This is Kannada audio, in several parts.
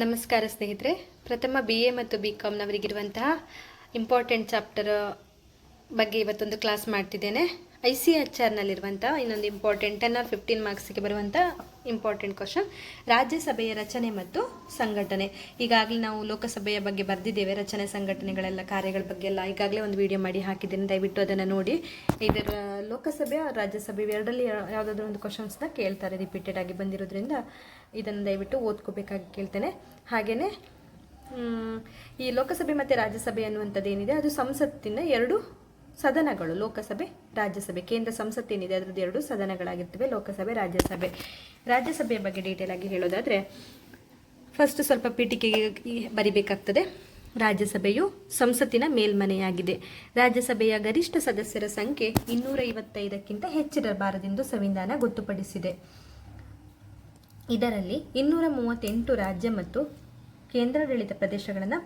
ನಮಸ್ಕಾರ ಸ್ನೇಹಿತರೆ. ಪ್ರಥಮ BA ಮತ್ತು BComನವರಿಗಿರುವಂತಹ ಇಂಪಾರ್ಟೆಂಟ್ ಚಾಪ್ಟರ್ ಬಗ್ಗೆ ಇವತ್ತೊಂದು ಕ್ಲಾಸ್ ಮಾಡ್ತಿದ್ದೇನೆ. ICHRನಲ್ಲಿರುವಂತಹ ಇನ್ನೊಂದು ಇಂಪಾರ್ಟೆಂಟ್ 10 or 15 ಮಾರ್ಕ್ಸ್ಗೆ ಬರುವಂಥ ಇಂಪಾರ್ಟೆಂಟ್ ಕ್ವಶನ್, ರಾಜ್ಯಸಭೆಯ ರಚನೆ ಮತ್ತು ಸಂಘಟನೆ. ಈಗಾಗಲೇ ನಾವು ಲೋಕಸಭೆಯ ಬಗ್ಗೆ ಬರೆದಿದ್ದೇವೆ, ರಚನೆ ಸಂಘಟನೆಗಳೆಲ್ಲ ಕಾರ್ಯಗಳ ಬಗ್ಗೆ ಎಲ್ಲ ಈಗಾಗಲೇ ಒಂದು ವಿಡಿಯೋ ಮಾಡಿ ಹಾಕಿದ್ದೇನೆ, ದಯವಿಟ್ಟು ಅದನ್ನು ನೋಡಿ. ಇದರ ಲೋಕಸಭೆ ರಾಜ್ಯಸಭೆ ಎರಡರಲ್ಲಿ ಯಾವುದಾದ್ರೂ ಒಂದು ಕ್ವಶನ್ಸ್ನ ಕೇಳ್ತಾರೆ, ರಿಪೀಟೆಡ್ ಆಗಿ ಬಂದಿರೋದ್ರಿಂದ ಇದನ್ನು ದಯವಿಟ್ಟು ಓದ್ಕೋಬೇಕಾಗಿ ಕೇಳ್ತೇನೆ. ಹಾಗೆಯೇ ಈ ಲೋಕಸಭೆ ಮತ್ತು ರಾಜ್ಯಸಭೆ ಅನ್ನುವಂಥದ್ದು ಏನಿದೆ ಅದು ಸಂಸತ್ತಿನ ಎರಡು ಸದನಗಳು. ಲೋಕಸಭೆ, ರಾಜ್ಯಸಭೆ, ಕೇಂದ್ರ ಸಂಸತ್ತು ಏನಿದೆ ಅದರದ್ದು ಎರಡು ಸದನಗಳಾಗಿರ್ತವೆ, ಲೋಕಸಭೆ, ರಾಜ್ಯಸಭೆ. ರಾಜ್ಯಸಭೆಯ ಬಗ್ಗೆ ಡೀಟೇಲ್ ಆಗಿ ಹೇಳೋದಾದರೆ ಫಸ್ಟ್ ಸ್ವಲ್ಪ ಪೀಠಿಕೆಗೆ ಬರಿಬೇಕಾಗ್ತದೆ. ರಾಜ್ಯಸಭೆಯು ಸಂಸತ್ತಿನ ಮೇಲ್ಮನೆಯಾಗಿದೆ. ರಾಜ್ಯಸಭೆಯ ಗರಿಷ್ಠ ಸದಸ್ಯರ ಸಂಖ್ಯೆ 255ಕ್ಕಿಂತ ಹೆಚ್ಚಿರಬಾರದೆಂದು ಸಂವಿಧಾನ ಗೊತ್ತುಪಡಿಸಿದೆ. ಇದರಲ್ಲಿ 238 ರಾಜ್ಯ ಮತ್ತು ಕೇಂದ್ರಾಡಳಿತ ಪ್ರದೇಶಗಳನ್ನು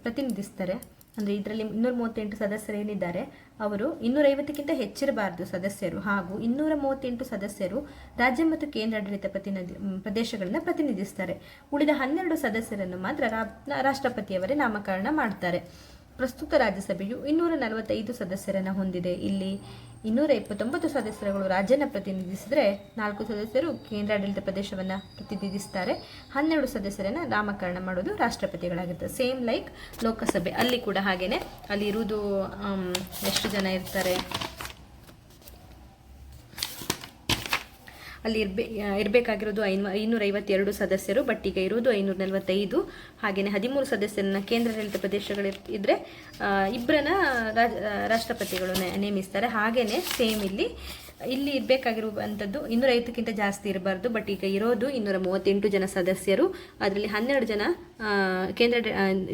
ಪ್ರತಿನಿಧಿಸ್ತಾರೆ. ಅಂದರೆ ಇದರಲ್ಲಿ 238 ಸದಸ್ಯರು ಏನಿದ್ದಾರೆ ಅವರು 250ಕ್ಕಿಂತ ಹೆಚ್ಚಿರಬಾರದು ಸದಸ್ಯರು, ಹಾಗೂ 238 ಸದಸ್ಯರು ರಾಜ್ಯ ಮತ್ತು ಕೇಂದ್ರಾಡಳಿತ ಪ್ರದೇಶಗಳನ್ನು ಪ್ರತಿನಿಧಿಸ್ತಾರೆ. ಉಳಿದ 12 ಸದಸ್ಯರನ್ನು ಮಾತ್ರ ರಾಷ್ಟ್ರಪತಿಯವರೇ ನಾಮಕರಣ ಮಾಡ್ತಾರೆ. ಪ್ರಸ್ತುತ ರಾಜ್ಯಸಭೆಯು 245 ಸದಸ್ಯರನ್ನು ಹೊಂದಿದೆ. ಇಲ್ಲಿ 229 ಸದಸ್ಯರುಗಳು ರಾಜ್ಯನ ಪ್ರತಿನಿಧಿಸಿದರೆ 4 ಸದಸ್ಯರು ಕೇಂದ್ರಾಡಳಿತ ಪ್ರದೇಶವನ್ನು ಪ್ರತಿನಿಧಿಸ್ತಾರೆ. 12 ಸದಸ್ಯರನ್ನು ನಾಮಕರಣ ಮಾಡೋದು ರಾಷ್ಟ್ರಪತಿಗಳಾಗಿರ್ತಾರೆ. ಸೇಮ್ ಲೈಕ್ ಲೋಕಸಭೆ, ಅಲ್ಲಿ ಕೂಡ ಹಾಗೇನೆ. ಅಲ್ಲಿ ಇರುವುದು ಎಷ್ಟು ಜನ ಇರ್ತಾರೆ, ಅಲ್ಲಿ ಇರಬೇಕಾಗಿರೋದು 552 ಸದಸ್ಯರು, ಬಟ್ ಈಗ ಇರುವುದು 545. ಹಾಗೆಯೇ 13 ಸದಸ್ಯರನ್ನ ಕೇಂದ್ರಾಡಳಿತ ಪ್ರದೇಶಗಳು ಇದ್ದರೆ ಇಬ್ಬರನ್ನ ರಾಷ್ಟ್ರಪತಿಗಳು ನೇಮಿಸ್ತಾರೆ. ಹಾಗೆಯೇ ಸೇಮ್ ಇಲ್ಲಿ ಇರಬೇಕಾಗಿರುವಂಥದ್ದು 250ಕ್ಕಿಂತ ಜಾಸ್ತಿ ಇರಬಾರ್ದು, ಬಟ್ ಈಗ ಇರೋದು 238 ಜನ ಸದಸ್ಯರು. ಅದರಲ್ಲಿ 12 ಜನ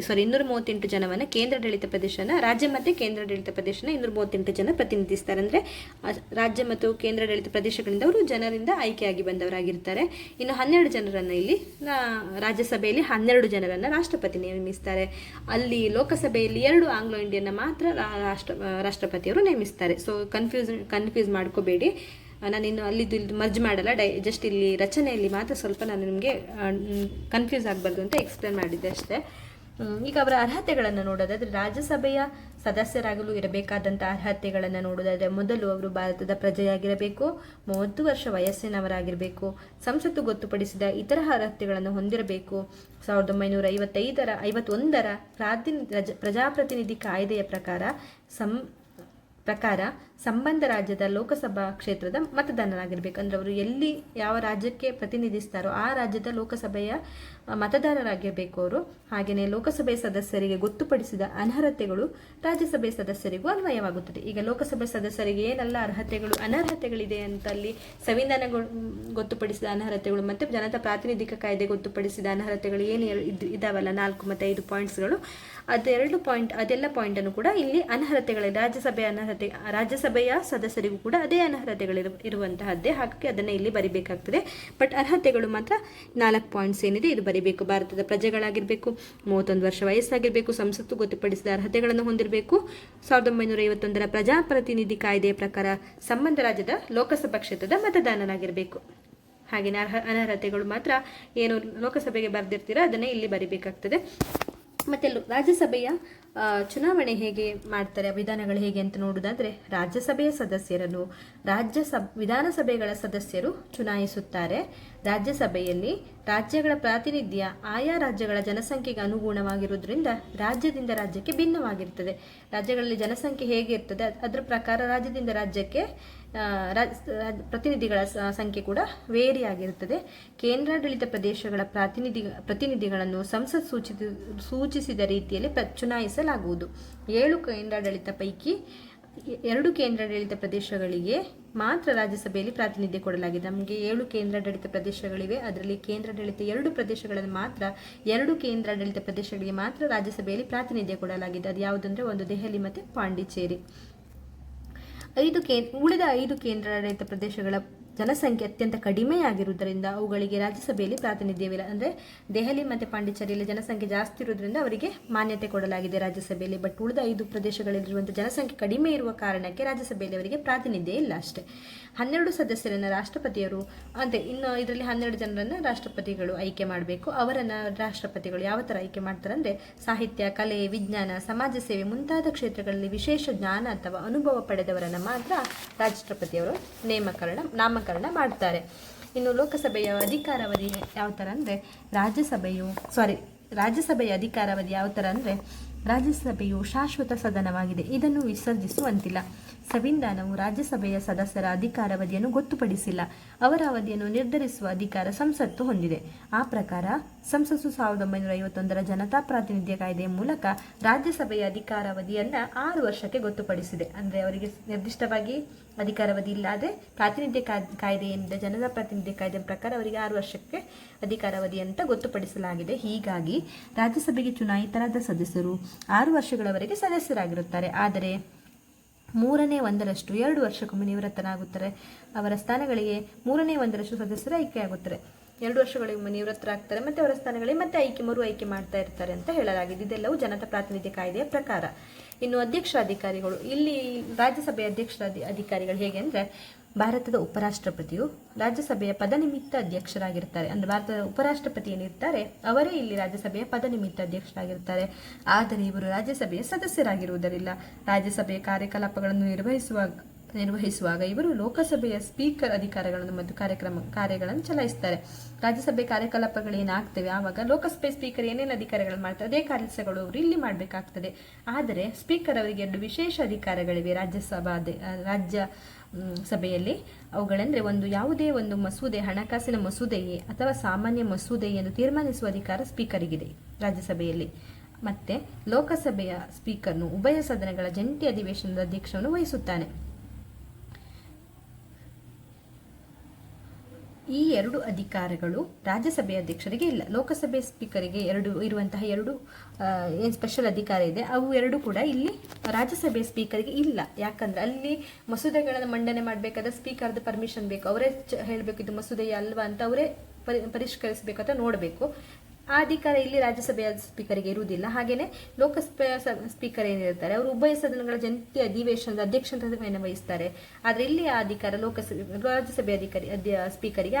238 ಜನವನ್ನು ಕೇಂದ್ರಾಡಳಿತ ಪ್ರದೇಶನ, ರಾಜ್ಯ ಮತ್ತು ಕೇಂದ್ರಾಡಳಿತ ಪ್ರದೇಶನ 238 ಜನ ಪ್ರತಿನಿಧಿಸ್ತಾರೆ. ಅಂದರೆ ರಾಜ್ಯ ಮತ್ತು ಕೇಂದ್ರಾಡಳಿತ ಪ್ರದೇಶಗಳಿಂದ ಅವರು ಜನರಿಂದ ಆಯ್ಕೆಯಾಗಿ ಬಂದವರಾಗಿರ್ತಾರೆ. ಇನ್ನು 12 ಜನರನ್ನು ಇಲ್ಲಿ ರಾಜ್ಯಸಭೆಯಲ್ಲಿ 12 ಜನರನ್ನು ರಾಷ್ಟ್ರಪತಿ ನೇಮಿಸ್ತಾರೆ. ಅಲ್ಲಿ ಲೋಕಸಭೆಯಲ್ಲಿ 2 ಆಂಗ್ಲೋ ಇಂಡಿಯನ್ನ ಮಾತ್ರ ರಾಷ್ಟ್ರಪತಿಯವರು ನೇಮಿಸ್ತಾರೆ. ಸೊ ಕನ್ಫ್ಯೂಸ್ ಮಾಡ್ಕೋಬೇಡಿ. ನಾನು ಇನ್ನು ಅಲ್ಲಿದ್ದು ಇಲ್ಲಿ ಮರ್ಜ್ ಮಾಡಲ್ಲ, ಜಸ್ಟ್ ಇಲ್ಲಿ ರಚನೆಯಲ್ಲಿ ಮಾತ್ರ ಸ್ವಲ್ಪ ನಾನು ನಿಮಗೆ ಕನ್ಫ್ಯೂಸ್ ಆಗಬಾರ್ದು ಅಂತ ಎಕ್ಸ್ಪ್ಲೇನ್ ಮಾಡಿದ್ದೆ ಅಷ್ಟೇ. ಈಗ ಅವರ ಅರ್ಹತೆಗಳನ್ನು ನೋಡೋದಾದರೆ, ರಾಜ್ಯಸಭೆಯ ಸದಸ್ಯರಾಗಲು ಇರಬೇಕಾದಂಥ ಅರ್ಹತೆಗಳನ್ನು ನೋಡೋದಾದರೆ, ಮೊದಲು ಅವರು ಭಾರತದ ಪ್ರಜೆಯಾಗಿರಬೇಕು, 30 ವರ್ಷ ವಯಸ್ಸಿನವರಾಗಿರಬೇಕು, ಸಂಸತ್ತು ಗೊತ್ತುಪಡಿಸಿದ ಇತರ ಅರ್ಹತೆಗಳನ್ನು ಹೊಂದಿರಬೇಕು, 1951ರ ಪ್ರಜಾಪ್ರತಿನಿಧಿ ಕಾಯ್ದೆಯ ಪ್ರಕಾರ ಸಂಬಂಧ ರಾಜ್ಯದ ಲೋಕಸಭಾ ಕ್ಷೇತ್ರದ ಮತದಾರರಾಗಿರ್ಬೇಕು. ಅಂದರೆ ಅವರು ಎಲ್ಲಿ ಯಾವ ರಾಜ್ಯಕ್ಕೆ ಪ್ರತಿನಿಧಿಸ್ತಾರೋ ಆ ರಾಜ್ಯದ ಲೋಕಸಭೆಯ ಮತದಾರರಾಗಿರಬೇಕು ಅವರು. ಹಾಗೆಯೇ ಲೋಕಸಭೆ ಸದಸ್ಯರಿಗೆ ಗೊತ್ತುಪಡಿಸಿದ ಅನರ್ಹತೆಗಳು ರಾಜ್ಯಸಭೆ ಸದಸ್ಯರಿಗೂ ಅನ್ವಯವಾಗುತ್ತದೆ. ಈಗ ಲೋಕಸಭೆ ಸದಸ್ಯರಿಗೆ ಏನೆಲ್ಲ ಅನರ್ಹತೆಗಳಿದೆ ಅಂತ ಅಲ್ಲಿ ಸಂವಿಧಾನ ಗೊತ್ತುಪಡಿಸಿದ ಅನರ್ಹತೆಗಳು ಮತ್ತು ಜನತಾ ಪ್ರಾತಿನಿಧಿಕ ಕಾಯ್ದೆ ಗೊತ್ತುಪಡಿಸಿದ ಅನರ್ಹತೆಗಳು ಏನು ಇದಾವಲ್ಲ 4 ಮತ್ತು 5 ಪಾಯಿಂಟ್ಸ್ಗಳು, ಅದೆಲ್ಲ ಪಾಯಿಂಟನ್ನು ಕೂಡ ಇಲ್ಲಿ ಅನರ್ಹತೆಗಳಿದೆ. ರಾಜ್ಯಸಭೆಯ ಸದಸ್ಯರಿಗೂ ಕೂಡ ಅದೇ ಅನರ್ಹತೆಗಳು ಇರುವಂತಹದ್ದೇ, ಹಾಗಾಗಿ ಅದನ್ನು ಇಲ್ಲಿ ಬರಿಬೇಕಾಗ್ತದೆ. ಬಟ್ ಅರ್ಹತೆಗಳು ಮಾತ್ರ 4 ಪಾಯಿಂಟ್ಸ್ ಏನಿದೆ ಇದು ಬರಿಬೇಕು. ಭಾರತದ ಪ್ರಜೆಗಳಾಗಿರಬೇಕು, 31 ವರ್ಷ ವಯಸ್ಸಾಗಿರಬೇಕು, ಸಂಸತ್ತು ಗೊತ್ತುಪಡಿಸಿದ ಅರ್ಹತೆಗಳನ್ನು ಹೊಂದಿರಬೇಕು, 1951ರ ಪ್ರಜಾಪ್ರತಿನಿಧಿ ಕಾಯ್ದೆಯ ಪ್ರಕಾರ ಸಂಬಂಧ ರಾಜ್ಯದ ಲೋಕಸಭಾ ಕ್ಷೇತ್ರದ ಮತದಾರರಾಗಿರಬೇಕು. ಹಾಗೆಯೇ ಅನರ್ಹತೆಗಳು ಮಾತ್ರ ಏನು ಲೋಕಸಭೆಗೆ ಬರೆದಿರ್ತೀರೋ ಅದನ್ನೇ ಇಲ್ಲಿ ಬರಿಬೇಕಾಗ್ತದೆ. ಮತ್ತು ರಾಜ್ಯಸಭೆಯ ಚುನಾವಣೆ ಹೇಗೆ ಮಾಡ್ತಾರೆ, ವಿಧಾನಗಳು ಹೇಗೆ ಅಂತ ನೋಡೋದಾದರೆ, ರಾಜ್ಯಸಭೆಯ ಸದಸ್ಯರನ್ನು ವಿಧಾನಸಭೆಗಳ ಸದಸ್ಯರು ಚುನಾಯಿಸುತ್ತಾರೆ. ರಾಜ್ಯಸಭೆಯಲ್ಲಿ ರಾಜ್ಯಗಳ ಪ್ರಾತಿನಿಧ್ಯ ಆಯಾ ರಾಜ್ಯಗಳ ಜನಸಂಖ್ಯೆಗೆ ಅನುಗುಣವಾಗಿರುವುದರಿಂದ ರಾಜ್ಯದಿಂದ ರಾಜ್ಯಕ್ಕೆ ಭಿನ್ನವಾಗಿರ್ತದೆ. ರಾಜ್ಯಗಳಲ್ಲಿ ಜನಸಂಖ್ಯೆ ಹೇಗೆ ಇರ್ತದೆ ಅದರ ಪ್ರಕಾರ ರಾಜ್ಯದಿಂದ ರಾಜ್ಯಕ್ಕೆ ಪ್ರತಿನಿಧಿಗಳ ಸಂಖ್ಯೆ ಕೂಡ ವೇರಿ ಆಗಿರುತ್ತದೆ. ಕೇಂದ್ರಾಡಳಿತ ಪ್ರದೇಶಗಳ ಪ್ರತಿನಿಧಿಗಳನ್ನು ಸಂಸತ್ ಸೂಚಿಸಿದ ರೀತಿಯಲ್ಲಿ ಚುನಾಯಿಸಲಾಗುವುದು. 7 ಕೇಂದ್ರಾಡಳಿತ ಪೈಕಿ 2 ಕೇಂದ್ರಾಡಳಿತ ಪ್ರದೇಶಗಳಿಗೆ ಮಾತ್ರ ರಾಜ್ಯಸಭೆಯಲ್ಲಿ ಪ್ರಾತಿನಿಧ್ಯ ಕೊಡಲಾಗಿದೆ. ನಮಗೆ 7 ಕೇಂದ್ರಾಡಳಿತ ಪ್ರದೇಶಗಳಿವೆ, ಅದರಲ್ಲಿ ಕೇಂದ್ರಾಡಳಿತ 2 ಪ್ರದೇಶಗಳನ್ನು ಮಾತ್ರ 2 ಕೇಂದ್ರಾಡಳಿತ ಪ್ರದೇಶಗಳಿಗೆ ಮಾತ್ರ ರಾಜ್ಯಸಭೆಯಲ್ಲಿ ಪ್ರಾತಿನಿಧ್ಯ ಕೊಡಲಾಗಿದೆ. ಅದು ಯಾವುದಂದ್ರೆ ಒಂದು ದೆಹಲಿ ಮತ್ತು ಪಾಂಡಿಚೇರಿ. ಉಳಿದ 5 ಕೇಂದ್ರಾಡಳಿತ ಪ್ರದೇಶಗಳ ಜನಸಂಖ್ಯೆ ಅತ್ಯಂತ ಕಡಿಮೆಯಾಗಿರುವುದರಿಂದ ಅವುಗಳಿಗೆ ರಾಜ್ಯಸಭೆಯಲ್ಲಿ ಪ್ರಾತಿನಿಧ್ಯವಿಲ್ಲ. ಅಂದರೆ ದೆಹಲಿ ಮತ್ತು ಪಾಂಡಿಚೇರಿಯಲ್ಲಿ ಜನಸಂಖ್ಯೆ ಜಾಸ್ತಿ ಇರುವುದರಿಂದ ಅವರಿಗೆ ಮಾನ್ಯತೆ ಕೊಡಲಾಗಿದೆ ರಾಜ್ಯಸಭೆಯಲ್ಲಿ. ಬಟ್ ಉಳಿದ 5 ಪ್ರದೇಶಗಳಲ್ಲಿರುವಂಥ ಜನಸಂಖ್ಯೆ ಕಡಿಮೆ ಇರುವ ಕಾರಣಕ್ಕೆ ರಾಜ್ಯಸಭೆಯಲ್ಲಿ ಅವರಿಗೆ ಪ್ರಾತಿನಿಧ್ಯ ಇಲ್ಲ ಅಷ್ಟೇ. 12 ಸದಸ್ಯರನ್ನು ರಾಷ್ಟ್ರಪತಿಯವರು, ಅಂದರೆ ಇನ್ನು ಇದರಲ್ಲಿ 12 ಜನರನ್ನು ರಾಷ್ಟ್ರಪತಿಗಳು ಆಯ್ಕೆ ಮಾಡಬೇಕು. ಅವರನ್ನು ರಾಷ್ಟ್ರಪತಿಗಳು ಯಾವ ಥರ ಆಯ್ಕೆ ಮಾಡ್ತಾರೆ ಅಂದರೆ, ಸಾಹಿತ್ಯ, ಕಲೆ, ವಿಜ್ಞಾನ, ಸಮಾಜ ಸೇವೆ ಮುಂತಾದ ಕ್ಷೇತ್ರಗಳಲ್ಲಿ ವಿಶೇಷ ಜ್ಞಾನ ಅಥವಾ ಅನುಭವ ಪಡೆದವರನ್ನು ಮಾತ್ರ ರಾಷ್ಟ್ರಪತಿಯವರು ನಾಮಕರಣ ಮಾಡ್ತಾರೆ. ಇನ್ನು ಲೋಕಸಭೆಯ ಅಧಿಕಾರಾವಧಿ ಯಾವ ಥರ ಅಂದರೆ, ರಾಜ್ಯಸಭೆಯ ಅಧಿಕಾರಾವಧಿ ಯಾವ ಥರ ಅಂದರೆ, ರಾಜ್ಯಸಭೆಯು ಶಾಶ್ವತ ಸದನವಾಗಿದೆ, ಇದನ್ನು ವಿಸರ್ಜಿಸುವಂತಿಲ್ಲ. ಸಂವಿಧಾನವು ರಾಜ್ಯಸಭೆಯ ಸದಸ್ಯರ ಅಧಿಕಾರಾವಧಿಯನ್ನು ಗೊತ್ತುಪಡಿಸಿಲ್ಲ. ಅವರ ಅವಧಿಯನ್ನು ನಿರ್ಧರಿಸುವ ಅಧಿಕಾರ ಸಂಸತ್ತು ಹೊಂದಿದೆ. ಆ ಪ್ರಕಾರ ಸಂಸತ್ತು 1951ರ ಜನತಾ ಪ್ರಾತಿನಿಧ್ಯ ಕಾಯ್ದೆಯ ಮೂಲಕ ರಾಜ್ಯಸಭೆಯ ಅಧಿಕಾರಾವಧಿಯನ್ನು 6 ವರ್ಷಕ್ಕೆ ಗೊತ್ತುಪಡಿಸಿದೆ. ಅಂದರೆ ಅವರಿಗೆ ನಿರ್ದಿಷ್ಟವಾಗಿ ಅಧಿಕಾರಾವಧಿ ಇಲ್ಲದೆ ಪ್ರಾತಿನಿಧ್ಯ ಕಾಯ್ದೆ ಏನಿದೆ, ಜನತಾ ಪ್ರಾತಿನಿಧ್ಯ ಕಾಯ್ದೆ ಪ್ರಕಾರ ಅವರಿಗೆ 6 ವರ್ಷಕ್ಕೆ ಅಧಿಕಾರಾವಧಿ ಅಂತ ಗೊತ್ತುಪಡಿಸಲಾಗಿದೆ. ಹೀಗಾಗಿ ರಾಜ್ಯಸಭೆಗೆ ಚುನಾಯಿತರಾದ ಸದಸ್ಯರು 6 ವರ್ಷಗಳವರೆಗೆ ಸದಸ್ಯರಾಗಿರುತ್ತಾರೆ. ಆದರೆ 1/3 2 ವರ್ಷಕ್ಕೊಮ್ಮೆ ನಿವೃತ್ತರಾಗುತ್ತಾರೆ. ಅವರ ಸ್ಥಾನಗಳಿಗೆ 1/3 ಸದಸ್ಯರು ಆಯ್ಕೆಯಾಗುತ್ತಾರೆ. 2 ವರ್ಷಗಳಿಗೊಮ್ಮೆ ನಿವೃತ್ತರಾಗ್ತಾರೆ ಮತ್ತು ಅವರ ಸ್ಥಾನಗಳಿಗೆ ಮತ್ತೆ ಮರು ಆಯ್ಕೆ ಮಾಡ್ತಾ ಇರ್ತಾರೆ ಅಂತ ಹೇಳಲಾಗಿದೆ. ಇದೆಲ್ಲವೂ ಜನತಾ ಪ್ರಾತಿನಿಧ್ಯ ಕಾಯ್ದೆಯ ಪ್ರಕಾರ. ಇನ್ನು ಅಧ್ಯಕ್ಷ ಅಧಿಕಾರಿಗಳು, ಇಲ್ಲಿ ರಾಜ್ಯಸಭೆಯ ಅಧ್ಯಕ್ಷ ಅಧಿಕಾರಿಗಳು ಹೇಗೆ ಅಂದರೆ, ಭಾರತದ ಉಪರಾಷ್ಟ್ರಪತಿಯು ರಾಜ್ಯಸಭೆಯ ಪದನಿಮಿತ್ತ ಅಧ್ಯಕ್ಷರಾಗಿರ್ತಾರೆ. ಅಂದರೆ ಭಾರತದ ಉಪರಾಷ್ಟ್ರಪತಿ ಏನಿರ್ತಾರೆ ಅವರೇ ಇಲ್ಲಿ ರಾಜ್ಯಸಭೆಯ ಪದನಿಮಿತ್ತ ಅಧ್ಯಕ್ಷರಾಗಿರ್ತಾರೆ. ಆದರೆ ಇವರು ರಾಜ್ಯಸಭೆಯ ಸದಸ್ಯರಾಗಿರುವುದರಿಂದ ರಾಜ್ಯಸಭೆಯ ಕಾರ್ಯಕಲಾಪಗಳನ್ನು ನಿರ್ವಹಿಸುವಾಗ ಇವರು ಲೋಕಸಭೆಯ ಸ್ಪೀಕರ್ ಅಧಿಕಾರಗಳನ್ನು ಮತ್ತು ಕಾರ್ಯಗಳನ್ನು ಚಲಾಯಿಸ್ತಾರೆ. ರಾಜ್ಯಸಭೆ ಕಾರ್ಯಕಲಾಪಗಳೇನಾಗ್ತವೆ ಆವಾಗ ಲೋಕಸಭೆ ಸ್ಪೀಕರ್ ಏನೇನು ಅಧಿಕಾರಗಳನ್ನು ಮಾಡ್ತಾರೆ ಅದೇ ಕೆಲಸಗಳು ಅವರು ಇಲ್ಲಿ ಮಾಡಬೇಕಾಗ್ತದೆ. ಆದರೆ ಸ್ಪೀಕರ್ ಅವರಿಗೆ 2 ವಿಶೇಷ ಅಧಿಕಾರಗಳಿವೆ ರಾಜ್ಯ ಸಭೆಯಲ್ಲಿ. ಅವುಗಳೆಂದರೆ, ಒಂದು ಯಾವುದೇ ಒಂದು ಮಸೂದೆ ಹಣಕಾಸಿನ ಮಸೂದೆಯೇ ಅಥವಾ ಸಾಮಾನ್ಯ ಮಸೂದೆಯೇ ಎಂದು ತೀರ್ಮಾನಿಸುವ ಅಧಿಕಾರ ಸ್ಪೀಕರಿಗಿದೆ ರಾಜ್ಯಸಭೆಯಲ್ಲಿ. ಮತ್ತೆ ಲೋಕಸಭೆಯ ಸ್ಪೀಕರ್ನು ಉಭಯ ಸದನಗಳ ಜಂಟಿ ಅಧಿವೇಶನದ ಅಧ್ಯಕ್ಷವನ್ನು ವಹಿಸುತ್ತಾನೆ. ಈ 2 ಅಧಿಕಾರಗಳು ರಾಜ್ಯಸಭೆಯ ಅಧ್ಯಕ್ಷರಿಗೆ ಇಲ್ಲ. ಲೋಕಸಭೆ ಸ್ಪೀಕರಿಗೆ ಇರುವಂತಹ 2 ಏನು ಸ್ಪೆಷಲ್ ಅಧಿಕಾರ ಇದೆ ಅವು 2 ಕೂಡ ಇಲ್ಲಿ ರಾಜ್ಯಸಭೆಯ ಸ್ಪೀಕರ್ಗೆ ಇಲ್ಲ. ಯಾಕಂದ್ರೆ ಅಲ್ಲಿ ಮಸೂದೆಗಳನ್ನು ಮಂಡನೆ ಮಾಡಬೇಕಾದ್ರೆ ಸ್ಪೀಕರ್ದ ಪರ್ಮಿಷನ್ ಬೇಕು. ಅವರೇ ಹೇಳಬೇಕು ಇದು ಮಸೂದೆಯ ಅಲ್ವಾ ಅಂತ ಅವರೇ ಪರಿಷ್ಕರಿಸಬೇಕು ಅಂತ ನೋಡಬೇಕು. ಆ ಅಧಿಕಾರ ಇಲ್ಲಿ ರಾಜ್ಯಸಭೆಯ ಸ್ಪೀಕರ್ಗೆ ಇರುವುದಿಲ್ಲ. ಹಾಗೆಯೇ ಲೋಕಸಭೆಯ ಸ್ಪೀಕರ್ ಏನಿರ್ತಾರೆ ಅವರು ಉಭಯ ಸದನಗಳ ಜಂಟಿ ಅಧಿವೇಶನದ ಅಧ್ಯಕ್ಷತೆಯನ್ನು ವಹಿಸ್ತಾರೆ. ಆದರೆ ಇಲ್ಲಿ ಆ ಅಧಿಕಾರ ರಾಜ್ಯಸಭೆಯ ಸ್ಪೀಕರಿಗೆ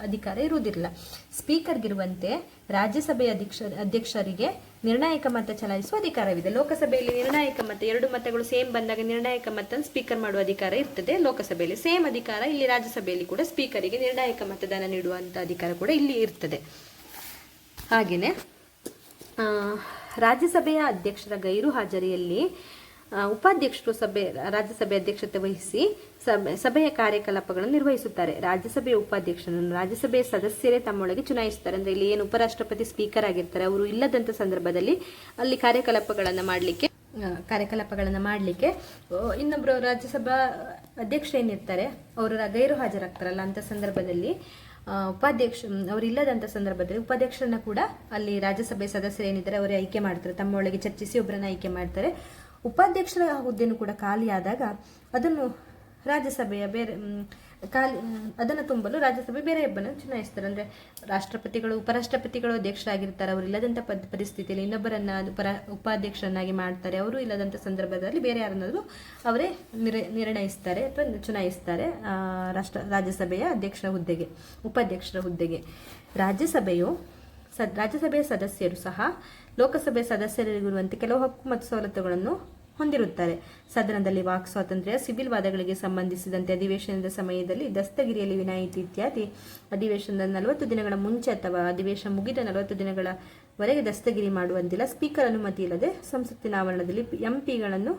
ಅಧಿಕಾರ ಇರುವುದಿಲ್ಲ. ಸ್ಪೀಕರ್ಗಿರುವಂತೆ ರಾಜ್ಯಸಭೆಯ ಅಧ್ಯಕ್ಷರಿಗೆ ನಿರ್ಣಾಯಕ ಮತ ಚಲಾಯಿಸುವ ಅಧಿಕಾರವಿದೆ. ಲೋಕಸಭೆಯಲ್ಲಿ ನಿರ್ಣಾಯಕ ಮತ 2 ಮತಗಳು ಸೇಮ್ ಬಂದಾಗ ನಿರ್ಣಾಯಕ ಮತ ಸ್ಪೀಕರ್ ಮಾಡುವ ಅಧಿಕಾರ ಇರ್ತದೆ ಲೋಕಸಭೆಯಲ್ಲಿ. ಸೇಮ್ ಅಧಿಕಾರ ಇಲ್ಲಿ ರಾಜ್ಯಸಭೆಯಲ್ಲಿ ಕೂಡ ಸ್ಪೀಕರಿಗೆ ನಿರ್ಣಾಯಕ ಮತದಾನ ನೀಡುವಂಥ ಅಧಿಕಾರ ಕೂಡ ಇಲ್ಲಿ ಇರ್ತದೆ. ಹಾಗೆಯೇ ರಾಜ್ಯಸಭೆಯ ಅಧ್ಯಕ್ಷರ ಗೈರು ಹಾಜರಿಯಲ್ಲಿ ಉಪಾಧ್ಯಕ್ಷರು ರಾಜ್ಯಸಭೆ ಅಧ್ಯಕ್ಷತೆ ವಹಿಸಿ ಸಭೆಯ ಕಾರ್ಯಕಲಾಪಗಳನ್ನು ನಿರ್ವಹಿಸುತ್ತಾರೆ. ರಾಜ್ಯಸಭೆಯ ಉಪಾಧ್ಯಕ್ಷರನ್ನು ರಾಜ್ಯಸಭೆಯ ಸದಸ್ಯರೇ ತಮ್ಮೊಳಗೆ ಚುನಾಯಿಸುತ್ತಾರೆ. ಅಂದರೆ ಇಲ್ಲಿ ಏನು ಉಪರಾಷ್ಟ್ರಪತಿ ಸ್ಪೀಕರ್ ಆಗಿರ್ತಾರೆ ಅವರು ಇಲ್ಲದಂಥ ಸಂದರ್ಭದಲ್ಲಿ ಅಲ್ಲಿ ಕಾರ್ಯಕಲಾಪಗಳನ್ನು ಮಾಡಲಿಕ್ಕೆ ಇನ್ನೊಬ್ಬರು ರಾಜ್ಯಸಭಾ ಅಧ್ಯಕ್ಷ ಏನಿರ್ತಾರೆ ಅವರು ಗೈರು ಹಾಜರಾಗ್ತಾರಲ್ಲ ಅಂತ ಸಂದರ್ಭದಲ್ಲಿ ಅವರಿಲ್ಲದಂಥ ಸಂದರ್ಭದಲ್ಲಿ ಉಪಾಧ್ಯಕ್ಷರನ್ನ ಕೂಡ ಅಲ್ಲಿ ರಾಜ್ಯಸಭೆ ಸದಸ್ಯರು ಏನಿದ್ದಾರೆ ಅವರೇ ಆಯ್ಕೆ ಮಾಡ್ತಾರೆ. ತಮ್ಮೊಳಗೆ ಚರ್ಚಿಸಿ ಒಬ್ಬರನ್ನ ಆಯ್ಕೆ ಮಾಡ್ತಾರೆ. ಉಪಾಧ್ಯಕ್ಷರ ಹುದ್ದೆನೂ ಕೂಡ ಖಾಲಿಯಾದಾಗ ಅದನ್ನು ರಾಜ್ಯಸಭೆಯ ಅದನ್ನು ತುಂಬಲು ರಾಜ್ಯಸಭೆ ಬೇರೆ ಒಬ್ಬನ ಚುನಾಯಿಸ್ತಾರೆ. ಅಂದರೆ ಉಪರಾಷ್ಟ್ರಪತಿಗಳು ಅಧ್ಯಕ್ಷರಾಗಿರ್ತಾರೆ. ಅವರು ಇಲ್ಲದಂಥ ಪರಿಸ್ಥಿತಿಯಲ್ಲಿ ಇನ್ನೊಬ್ಬರನ್ನ ಉಪಾಧ್ಯಕ್ಷರನ್ನಾಗಿ ಮಾಡ್ತಾರೆ. ಅವರು ಇಲ್ಲದಂಥ ಸಂದರ್ಭದಲ್ಲಿ ಬೇರೆ ಯಾರನ್ನಾದರೂ ಅವರೇ ನಿರ್ಣಯಿಸ್ತಾರೆ ಅಥವಾ ಚುನಾಯಿಸ್ತಾರೆ ರಾಜ್ಯಸಭೆಯ ಉಪಾಧ್ಯಕ್ಷರ ಹುದ್ದೆಗೆ. ರಾಜ್ಯಸಭೆಯ ಸದಸ್ಯರು ಸಹ ಲೋಕಸಭೆಯ ಸದಸ್ಯರಿಗಿರುವಂತೆ ಕೆಲವು ಹಕ್ಕು ಮತ್ತು ಸವಲತ್ತುಗಳನ್ನು ಹೊಂದಿರುತ್ತಾರೆ. ಸದನದಲ್ಲಿ ವಾಕ್ ಸ್ವಾತಂತ್ರ್ಯ, ಸಿವಿಲ್ ವಾದಗಳಿಗೆ ಸಂಬಂಧಿಸಿದಂತೆ ಅಧಿವೇಶನದ ಸಮಯದಲ್ಲಿ ದಸ್ತಗಿರಿಯಲ್ಲಿ ವಿನಾಯಿತಿ ಇತ್ಯಾದಿ. ಅಧಿವೇಶನದ 40 ದಿನಗಳ ಮುಂಚೆ ಅಥವಾ ಅಧಿವೇಶನ ಮುಗಿದ 40 ದಿನಗಳವರೆಗೆ ದಸ್ತಗಿರಿ ಮಾಡುವಂತಿಲ್ಲ. ಸ್ಪೀಕರ್ ಅನುಮತಿ ಇಲ್ಲದೆ ಸಂಸತ್ತಿನ ಆವರಣದಲ್ಲಿ ಎಂಪಿಗಳನ್ನು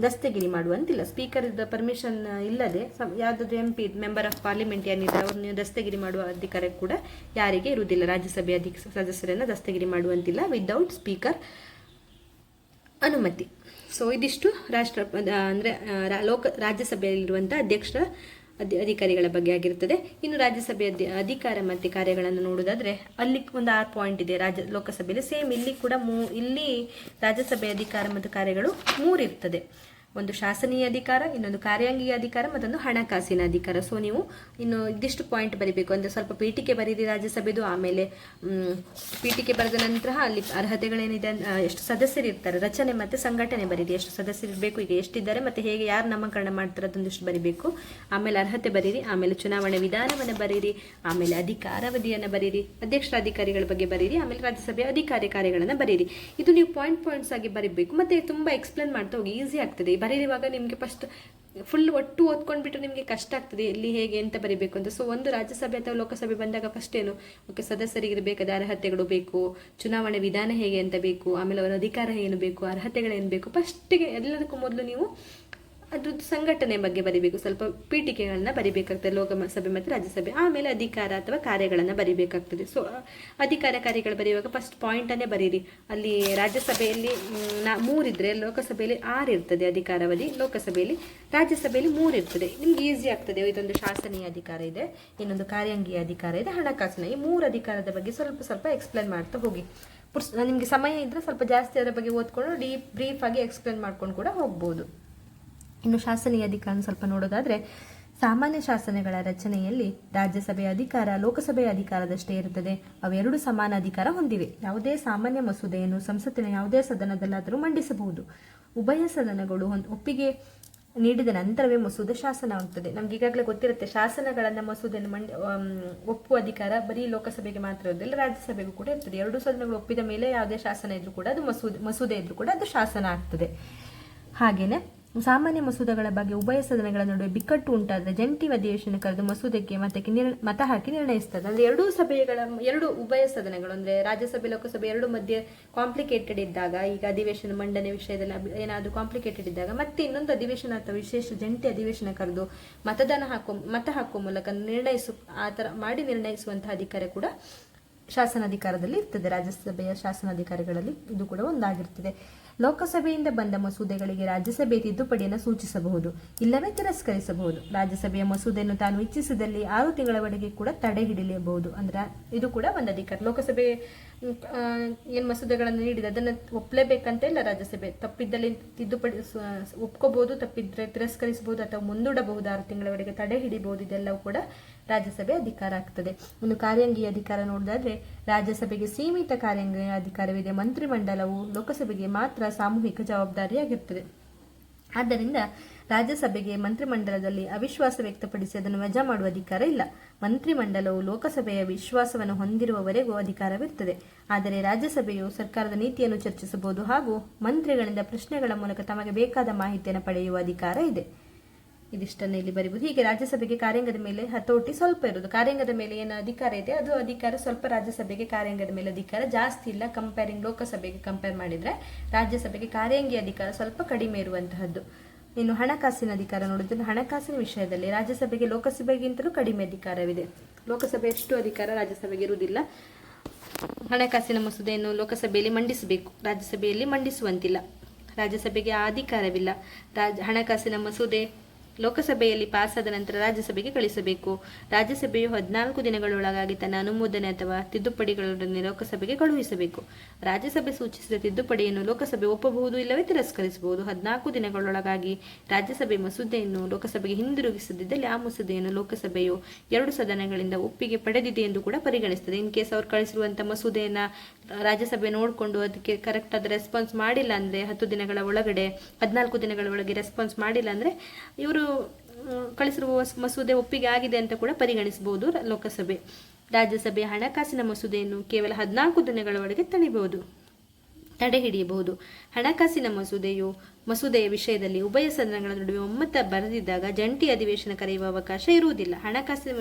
ದಸ್ತಗಿರಿ ಮಾಡುವಂತಿಲ್ಲ. ಸ್ಪೀಕರ್ ಪರ್ಮಿಷನ್ ಇಲ್ಲದೆ ಯಾವುದಾದ್ರೂ ಮೆಂಬರ್ ಆಫ್ ಪಾರ್ಲಿಮೆಂಟ್ ಏನಿದೆ ಅವ್ರನ್ನ ದಸ್ತಗಿರಿ ಮಾಡುವ ಅಧಿಕಾರ ಕೂಡ ಯಾರಿಗೆ ಇರುವುದಿಲ್ಲ. ರಾಜ್ಯಸಭೆಯ ಸದಸ್ಯರನ್ನು ದಸ್ತಗಿರಿ ಮಾಡುವಂತಿಲ್ಲ ವಿದೌಟ್ ಸ್ಪೀಕರ್ ಅನುಮತಿ. ಸೊ ಇದಿಷ್ಟು ರಾಜ್ಯಸಭೆಯಲ್ಲಿರುವಂಥ ಅಧಿಕಾರಿಗಳ ಬಗ್ಗೆ ಆಗಿರುತ್ತದೆ. ಇನ್ನು ರಾಜ್ಯಸಭೆಯ ಅಧಿಕಾರ ಮತ್ತು ಕಾರ್ಯಗಳನ್ನು ನೋಡೋದಾದ್ರೆ ಅಲ್ಲಿ ಒಂದು 6 ಪಾಯಿಂಟ್ ಇದೆ. ಲೋಕಸಭೆಯಲ್ಲಿ ಸೇಮ್ ಇಲ್ಲಿ ಕೂಡ ಇಲ್ಲಿ ರಾಜ್ಯಸಭೆಯ ಅಧಿಕಾರ ಮತ್ತು ಕಾರ್ಯಗಳು 3 ಇರ್ತದೆ. ಒಂದು ಶಾಸನೀಯ ಅಧಿಕಾರ, ಇನ್ನೊಂದು ಕಾರ್ಯಾಂಗೀಯ ಅಧಿಕಾರ, ಮತ್ತೊಂದು ಹಣಕಾಸಿನ ಅಧಿಕಾರ. ಸೊ ನೀವು ಇನ್ನು ಇದಿಷ್ಟು ಪಾಯಿಂಟ್ ಬರೀಬೇಕು. ಅಂದರೆ ಸ್ವಲ್ಪ ಪೀಠಿಕೆ ಬರೀರಿ ರಾಜ್ಯಸಭೆದು. ಆಮೇಲೆ ಪೀಠಿಕೆ ಬರೆದ ನಂತರ ಅಲ್ಲಿ ಅರ್ಹತೆಗಳೇನಿದೆ, ಎಷ್ಟು ಸದಸ್ಯರು ಇರ್ತಾರೆ, ರಚನೆ ಮತ್ತು ಸಂಘಟನೆ ಬರೀರಿ. ಎಷ್ಟು ಸದಸ್ಯರು ಇರಬೇಕು, ಈಗ ಎಷ್ಟಿದ್ದಾರೆ ಮತ್ತು ಹೇಗೆ ಯಾರು ನಾಮಕರಣ ಮಾಡ್ತಾರೆ ಅದೊಂದಿಷ್ಟು ಬರೀಬೇಕು. ಆಮೇಲೆ ಅರ್ಹತೆ ಬರೀರಿ. ಆಮೇಲೆ ಚುನಾವಣೆ ವಿಧಾನವನ್ನು ಬರೀರಿ. ಆಮೇಲೆ ಅಧಿಕಾರಾವಧಿಯನ್ನು ಬರೀರಿ. ಅಧ್ಯಕ್ಷರ ಅಧಿಕಾರಿಗಳ ಬಗ್ಗೆ ಬರೀರಿ. ಆಮೇಲೆ ರಾಜ್ಯಸಭೆಯ ಅಧಿಕಾರಿ ಕಾರ್ಯಗಳನ್ನು ಬರೀರಿ. ಇದು ನೀವು ಪಾಯಿಂಟ್ಸ್ ಆಗಿ ಬರೀಬೇಕು. ಮತ್ತು ತುಂಬ ಎಕ್ಸ್ಪ್ಲೇನ್ ಮಾಡ್ತಾ ಹೋಗಿ, ಈಸಿ ಆಗ್ತದೆ. ಬರೀರಿವಾಗ ನಿಮಗೆ ಫಸ್ಟ್ ಫುಲ್ ಒಟ್ಟು ಓದ್ಕೊಂಡ್ಬಿಟ್ಟು ನಿಮಗೆ ಕಷ್ಟ ಆಗ್ತದೆ ಎಲ್ಲಿ ಹೇಗೆ ಎಂತ ಬರೀಬೇಕು ಅಂತ. ಸೊ ಒಂದು ರಾಜ್ಯಸಭೆ ಅಥವಾ ಲೋಕಸಭೆ ಬಂದಾಗ ಫಸ್ಟ್ ಏನು, ಓಕೆ, ಸದಸ್ಯರಿಗಿರಬೇಕಾದ ಅರ್ಹತೆಗಳು ಬೇಕು, ಚುನಾವಣೆ ವಿಧಾನ ಹೇಗೆ ಅಂತ ಬೇಕು, ಆಮೇಲೆ ಅವರ ಅಧಿಕಾರ ಏನು ಬೇಕು, ಅರ್ಹತೆಗಳೇನು ಬೇಕು. ಫಸ್ಟಿಗೆ ಎಲ್ಲದಕ್ಕೂ ಮೊದಲು ನೀವು ಅದ್ರದ್ದು ಸಂಘಟನೆ ಬಗ್ಗೆ ಬರಿಬೇಕು. ಸ್ವಲ್ಪ ಪೀಠಿಕೆಗಳನ್ನ ಬರಿಬೇಕಾಗ್ತದೆ ಲೋಕಸಭೆ ಮತ್ತು ರಾಜ್ಯಸಭೆ. ಆಮೇಲೆ ಅಧಿಕಾರ ಅಥವಾ ಕಾರ್ಯಗಳನ್ನು ಬರಿಬೇಕಾಗ್ತದೆ. ಸೊ ಅಧಿಕಾರ ಕಾರ್ಯಗಳು ಬರೆಯುವಾಗ ಫಸ್ಟ್ ಪಾಯಿಂಟನ್ನೇ ಬರೀರಿ. ಅಲ್ಲಿ ರಾಜ್ಯಸಭೆಯಲ್ಲಿ 3 ಇದ್ರೆ ಲೋಕಸಭೆಯಲ್ಲಿ 6 ಇರ್ತದೆ ಅಧಿಕಾರಾವಧಿ, ಲೋಕಸಭೆಯಲ್ಲಿ ರಾಜ್ಯಸಭೆಯಲ್ಲಿ 3 ಇರ್ತದೆ. ನಿಮ್ಗೆ ಈಸಿ ಆಗ್ತದೆ. ಇದೊಂದು ಶಾಸನೀಯ ಅಧಿಕಾರ ಇದೆ, ಇನ್ನೊಂದು ಕಾರ್ಯಾಂಗೀಯ ಅಧಿಕಾರ ಇದೆ, ಹಣಕಾಸಿನ. ಈ 3 ಅಧಿಕಾರದ ಬಗ್ಗೆ ಸ್ವಲ್ಪ ಎಕ್ಸ್ಪ್ಲೇನ್ ಮಾಡ್ತಾ ಹೋಗಿ. ನಿಮಗೆ ಸಮಯ ಇದ್ರೆ ಸ್ವಲ್ಪ ಜಾಸ್ತಿ ಅದರ ಬಗ್ಗೆ ಓದ್ಕೊಂಡು ಬ್ರೀಫ್ ಆಗಿ ಎಕ್ಸ್ಪ್ಲೇನ್ ಮಾಡ್ಕೊಂಡು ಕೂಡ ಹೋಗ್ಬೋದು. ಇನ್ನು ಶಾಸನೀಯ ಅಧಿಕಾರ ಸ್ವಲ್ಪ ನೋಡೋದಾದ್ರೆ, ಸಾಮಾನ್ಯ ಶಾಸನಗಳ ರಚನೆಯಲ್ಲಿ ರಾಜ್ಯಸಭೆಯ ಅಧಿಕಾರ ಲೋಕಸಭೆಯ ಅಧಿಕಾರದಷ್ಟೇ ಇರುತ್ತದೆ. ಅವೆರಡು ಸಮಾನ ಅಧಿಕಾರ ಹೊಂದಿವೆ. ಯಾವುದೇ ಸಾಮಾನ್ಯ ಮಸೂದೆಯನ್ನು ಸಂಸತ್ತಿನ ಯಾವುದೇ ಸದನದಲ್ಲಾದರೂ ಮಂಡಿಸಬಹುದು. ಉಭಯ ಸದನಗಳು ಒಪ್ಪಿಗೆ ನೀಡಿದ ನಂತರವೇ ಮಸೂದೆ ಶಾಸನ ಆಗುತ್ತದೆ. ನಮ್ಗೆ ಈಗಾಗಲೇ ಗೊತ್ತಿರುತ್ತೆ, ಶಾಸನಗಳನ್ನ ಮಸೂದೆಯನ್ನು ಒಪ್ಪುವ ಅಧಿಕಾರ ಬರೀ ಲೋಕಸಭೆಗೆ ಮಾತ್ರ ಇರೋದಿಲ್ಲ, ರಾಜ್ಯಸಭೆಗೂ ಕೂಡ ಇರ್ತದೆ. 2 ಸದನಗಳು ಒಪ್ಪಿದ ಮೇಲೆ ಯಾವುದೇ ಶಾಸನ ಇದ್ರೂ ಕೂಡ ಅದು ಮಸೂದೆ ಇದ್ರೂ ಕೂಡ ಅದು ಶಾಸನ ಆಗ್ತದೆ. ಹಾಗೇನೆ ಸಾಮಾನ್ಯ ಮಸೂದೆಗಳ ಬಗ್ಗೆ ಉಭಯ ಸದನಗಳ ನಡುವೆ ಬಿಕ್ಕಟ್ಟು ಉಂಟಾದರೆ ಜಂಟಿ ಅಧಿವೇಶನ ಕರೆದು ಮಸೂದೆಗೆ ಮತ ಹಾಕಿ ನಿರ್ಣಯಿಸ್ತದೆ. ಅಂದ್ರೆ 2 ಉಭಯ ಸದನಗಳು ಅಂದ್ರೆ ರಾಜ್ಯಸಭೆ ಲೋಕಸಭೆ 2 ಮಧ್ಯೆ ಕಾಂಪ್ಲಿಕೇಟೆಡ್ ಇದ್ದಾಗ, ಈಗ ಅಧಿವೇಶನ ಮಂಡನೆ ವಿಷಯದಲ್ಲಿ ಏನಾದರೂ ಕಾಂಪ್ಲಿಕೇಟೆಡ್ ಇದ್ದಾಗ ಮತ್ತೆ ಇನ್ನೊಂದು ಅಧಿವೇಶನ ಅಥವಾ ವಿಶೇಷ ಜಂಟಿ ಅಧಿವೇಶನ ಕರೆದು ಮತ ಹಾಕುವ ಮೂಲಕ ಆ ಥರ ಮಾಡಿ ನಿರ್ಣಯಿಸುವಂತಹ ಅಧಿಕಾರ ಕೂಡ ಶಾಸನಾಧಿಕಾರದಲ್ಲಿ ಇರ್ತದೆ. ರಾಜ್ಯಸಭೆಯ ಶಾಸನಾಧಿಕಾರಿಗಳಲ್ಲಿ ಇದು ಕೂಡ ಒಂದಾಗಿರ್ತದೆ. ಲೋಕಸಭೆಯಿಂದ ಬಂದ ಮಸೂದೆಗಳಿಗೆ ರಾಜ್ಯಸಭೆ ತಿದ್ದುಪಡಿಯನ್ನು ಸೂಚಿಸಬಹುದು, ಇಲ್ಲವೇ ತಿರಸ್ಕರಿಸಬಹುದು. ರಾಜ್ಯಸಭೆಯ ಮಸೂದೆಯನ್ನು ತಾನು ಇಚ್ಛಿಸಿದಲ್ಲಿ 6 ತಿಂಗಳವರೆಗೆ ಕೂಡ ತಡೆ ಹಿಡಿಯಬಹುದು. ಅಂದ್ರೆ ಇದು ಕೂಡ ಒಂದು ಅಧಿಕಾರ. ಲೋಕಸಭೆ ಏನು ಮಸೂದೆಗಳನ್ನು ನೀಡಿದೆ ಅದನ್ನು ಒಪ್ಪಲೇಬೇಕಂತ ಇಲ್ಲ ರಾಜ್ಯಸಭೆ. ತಪ್ಪಿದ್ದಲ್ಲಿ ತಿದ್ದುಪಡಿ ಒಪ್ಕೋಬಹುದು, ತಪ್ಪಿದ್ರೆ ತಿರಸ್ಕರಿಸಬಹುದು ಅಥವಾ ಮುಂದೂಡಬಹುದು, 6 ತಿಂಗಳವರೆಗೆ ತಡೆ ಹಿಡಿಬಹುದು. ಇದೆಲ್ಲವೂ ಕೂಡ ರಾಜ್ಯಸಭೆ ಅಧಿಕಾರ ಆಗ್ತದೆ. ಒಂದು ಕಾರ್ಯಾಂಗೀಯ ಅಧಿಕಾರ ನೋಡಿದಾದ್ರೆ, ರಾಜ್ಯಸಭೆಗೆ ಸೀಮಿತ ಕಾರ್ಯಾಂಗೀಯ ಅಧಿಕಾರವಿದೆ. ಮಂತ್ರಿಮಂಡಲವು ಲೋಕಸಭೆಗೆ ಮಾತ್ರ ಸಾಮೂಹಿಕ ಜವಾಬ್ದಾರಿಯಾಗಿರ್ತದೆ. ಆದ್ದರಿಂದ ರಾಜ್ಯಸಭೆಗೆ ಮಂತ್ರಿಮಂಡಲದಲ್ಲಿ ಅವಿಶ್ವಾಸ ವ್ಯಕ್ತಪಡಿಸಿ ಅದನ್ನು ವಜಾ ಮಾಡುವ ಅಧಿಕಾರ ಇಲ್ಲ. ಮಂತ್ರಿಮಂಡಲವು ಲೋಕಸಭೆಯ ವಿಶ್ವಾಸವನ್ನು ಹೊಂದಿರುವವರೆಗೂ ಅಧಿಕಾರವಿರುತ್ತದೆ. ಆದರೆ ರಾಜ್ಯಸಭೆಯು ಸರ್ಕಾರದ ನೀತಿಯನ್ನು ಚರ್ಚಿಸಬಹುದು ಹಾಗೂ ಮಂತ್ರಿಗಳಿಂದ ಪ್ರಶ್ನೆಗಳ ಮೂಲಕ ತಮಗೆ ಬೇಕಾದ ಮಾಹಿತಿಯನ್ನು ಪಡೆಯುವ ಅಧಿಕಾರ ಇದೆ. ಇದಿಷ್ಟನ್ನು ಇಲ್ಲಿ ಬರೀಬಹುದು. ಹೀಗೆ ರಾಜ್ಯಸಭೆಗೆ ಕಾರ್ಯಾಂಗದ ಮೇಲೆ ಹತೋಟಿ ಸ್ವಲ್ಪ ಇರುವುದು. ಕಾರ್ಯಾಂಗದ ಮೇಲೆ ಏನು ಅಧಿಕಾರ ಇದೆ ಅದು ಅಧಿಕಾರ ಸ್ವಲ್ಪ ರಾಜ್ಯಸಭೆಗೆ ಕಾರ್ಯಾಂಗದ ಮೇಲೆ ಅಧಿಕಾರ ಜಾಸ್ತಿ ಇಲ್ಲ. ಲೋಕಸಭೆಗೆ ಕಂಪೇರ್ ಮಾಡಿದ್ರೆ ರಾಜ್ಯಸಭೆಗೆ ಕಾರ್ಯಾಂಗೀಯ ಅಧಿಕಾರ ಸ್ವಲ್ಪ ಕಡಿಮೆ ಇರುವಂತಹದ್ದು. ಇನ್ನು ಹಣಕಾಸಿನ ಅಧಿಕಾರ ನೋಡಿದ್ರೆ, ಹಣಕಾಸಿನ ವಿಷಯದಲ್ಲಿ ರಾಜ್ಯಸಭೆಗೆ ಲೋಕಸಭೆಗಿಂತಲೂ ಕಡಿಮೆ ಅಧಿಕಾರವಿದೆ. ಲೋಕಸಭೆಯಷ್ಟು ಅಧಿಕಾರ ರಾಜ್ಯಸಭೆಗೆ ಇರುವುದಿಲ್ಲ. ಹಣಕಾಸಿನ ಮಸೂದೆಯನ್ನು ಲೋಕಸಭೆಯಲ್ಲಿ ಮಂಡಿಸಬೇಕು, ರಾಜ್ಯಸಭೆಯಲ್ಲಿ ಮಂಡಿಸುವಂತಿಲ್ಲ. ರಾಜ್ಯಸಭೆಗೆ ಆ ಅಧಿಕಾರವಿಲ್ಲ. ಹಣಕಾಸಿನ ಮಸೂದೆ ಲೋಕಸಭೆಯಲ್ಲಿ ಪಾಸಾದ ನಂತರ ರಾಜ್ಯಸಭೆಗೆ ಕಳಿಸಬೇಕು. ರಾಜ್ಯಸಭೆಯು 14 ದಿನಗಳೊಳಗಾಗಿ ತನ್ನ ಅನುಮೋದನೆ ಅಥವಾ ತಿದ್ದುಪಡಿಗಳೊಡನೆ ಲೋಕಸಭೆಗೆ ಕಳುಹಿಸಬೇಕು. ರಾಜ್ಯಸಭೆ ಸೂಚಿಸಿದ ತಿದ್ದುಪಡಿಯನ್ನು ಲೋಕಸಭೆ ಒಪ್ಪಬಹುದು, ಇಲ್ಲವೇ ತಿರಸ್ಕರಿಸಬಹುದು. 14 ದಿನಗಳೊಳಗಾಗಿ ರಾಜ್ಯಸಭೆ ಮಸೂದೆಯನ್ನು ಲೋಕಸಭೆಗೆ ಹಿಂದಿರುಗಿಸದಿದ್ದಲ್ಲಿ ಆ ಮಸೂದೆಯನ್ನು ಲೋಕಸಭೆಯು 2 ಸದನಗಳಿಂದ ಒಪ್ಪಿಗೆ ಪಡೆದಿದೆ ಎಂದು ಕೂಡ ಪರಿಗಣಿಸುತ್ತದೆ. ಇನ್ ಕೇಸ್ ಅವ್ರು ಕಳಿಸಿರುವಂತಹ ಮಸೂದೆಯನ್ನ ರಾಜ್ಯಸಭೆ ನೋಡಿಕೊಂಡು ಅದಕ್ಕೆ ಕರೆಕ್ಟ್ ಆದ ರೆಸ್ಪಾನ್ಸ್ ಮಾಡಿಲ್ಲ ಅಂದ್ರೆ, 10 ದಿನಗಳ ಒಳಗಡೆ 14 ದಿನಗಳ ಒಳಗೆ ರೆಸ್ಪಾನ್ಸ್ ಮಾಡಿಲ್ಲ ಅಂದ್ರೆ ಇವರು ಕಳಿಸಿರುವ ಮಸೂದೆ ಒಪ್ಪಿಗೆ ಆಗಿದೆ ಅಂತ ಕೂಡ ಪರಿಗಣಿಸಬಹುದು ಲೋಕಸಭೆ. ರಾಜ್ಯಸಭೆಯ ಹಣಕಾಸಿನ ಮಸೂದೆಯನ್ನು ಕೇವಲ 14 ದಿನಗಳವರೆಗೆ ತಡೆ ಹಿಡಿಯಬಹುದು. ಹಣಕಾಸಿನ ಮಸೂದೆಯ ವಿಷಯದಲ್ಲಿ ಉಭಯ ಸದನಗಳ ನಡುವೆ ಒಮ್ಮತ ಬರೆದಿದ್ದಾಗ ಜಂಟಿ ಅಧಿವೇಶನ ಕರೆಯುವ ಅವಕಾಶ ಇರುವುದಿಲ್ಲ. ಹಣಕಾಸಿನ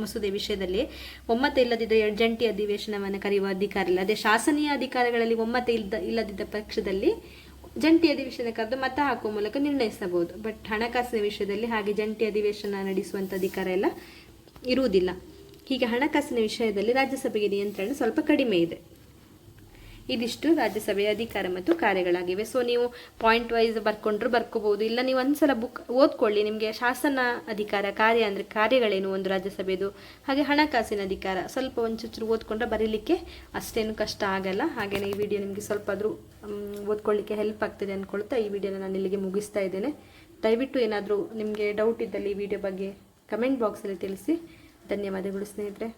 ಮಸೂದೆ ವಿಷಯದಲ್ಲಿ ಒಮ್ಮತ ಇಲ್ಲದಿದ್ದರೆ ಜಂಟಿ ಅಧಿವೇಶನವನ್ನು ಕರೆಯುವ ಅಧಿಕಾರ ಇಲ್ಲ. ಅದೇ ಶಾಸನೀಯ ಅಧಿಕಾರಗಳಲ್ಲಿ ಒಮ್ಮತ ಇಲ್ಲದಿದ್ದ ಪಕ್ಷದಲ್ಲಿ ಜಂಟಿ ಅಧಿವೇಶನ ಕರೆದು ಮತ ಹಾಕುವ ಮೂಲಕ ನಿರ್ಣಯಿಸಬಹುದು. ಬಟ್ ಹಣಕಾಸಿನ ವಿಷಯದಲ್ಲಿ ಹಾಗೆ ಜಂಟಿ ಅಧಿವೇಶನ ನಡೆಸುವಂಥ ಅಧಿಕಾರ ಎಲ್ಲ ಇರುವುದಿಲ್ಲ. ಹೀಗೆ ಹಣಕಾಸಿನ ವಿಷಯದಲ್ಲಿ ರಾಜ್ಯಸಭೆಗೆ ನಿಯಂತ್ರಣ ಸ್ವಲ್ಪ ಕಡಿಮೆ ಇದೆ. ಇದಿಷ್ಟು ರಾಜ್ಯಸಭೆಯ ಅಧಿಕಾರ ಮತ್ತು ಕಾರ್ಯಗಳಾಗಿವೆ. ಸೊ ನೀವು ಪಾಯಿಂಟ್ ವೈಸ್ ಬರ್ಕೊಂಡ್ರು ಬರ್ಕೋಬಹುದು, ಇಲ್ಲ ನೀವು ಒಂದ್ಸಲ ಬುಕ್ ಓದ್ಕೊಳ್ಳಿ. ನಿಮಗೆ ಶಾಸನ ಅಧಿಕಾರ, ಕಾರ್ಯ ಅಂದರೆ ಕಾರ್ಯಗಳೇನು ಒಂದು ರಾಜ್ಯಸಭೆದು, ಹಾಗೆ ಹಣಕಾಸಿನ ಅಧಿಕಾರ ಸ್ವಲ್ಪ ಒಂಚೂರು ಓದ್ಕೊಂಡ್ರೆ ಬರೀಲಿಕ್ಕೆ ಅಷ್ಟೇನು ಕಷ್ಟ ಆಗಲ್ಲ. ಹಾಗೆಯೇ ಈ ವಿಡಿಯೋ ನಿಮಗೆ ಸ್ವಲ್ಪ ಆದರೂ ಓದ್ಕೊಳ್ಳಿಕ್ಕೆ ಹೆಲ್ಪ್ ಆಗ್ತದೆ ಅಂದ್ಕೊಳ್ತಾ ಈ ವಿಡಿಯೋನ ನಾನು ಇಲ್ಲಿಗೆ ಮುಗಿಸ್ತಾ ಇದ್ದೇನೆ. ದಯವಿಟ್ಟು ಏನಾದರೂ ನಿಮಗೆ ಡೌಟ್ ಇದ್ದಲ್ಲಿ ಈ ವಿಡಿಯೋ ಬಗ್ಗೆ ಕಮೆಂಟ್ ಬಾಕ್ಸಲ್ಲಿ ತಿಳಿಸಿ. ಧನ್ಯವಾದಗಳು ಸ್ನೇಹಿತರೆ.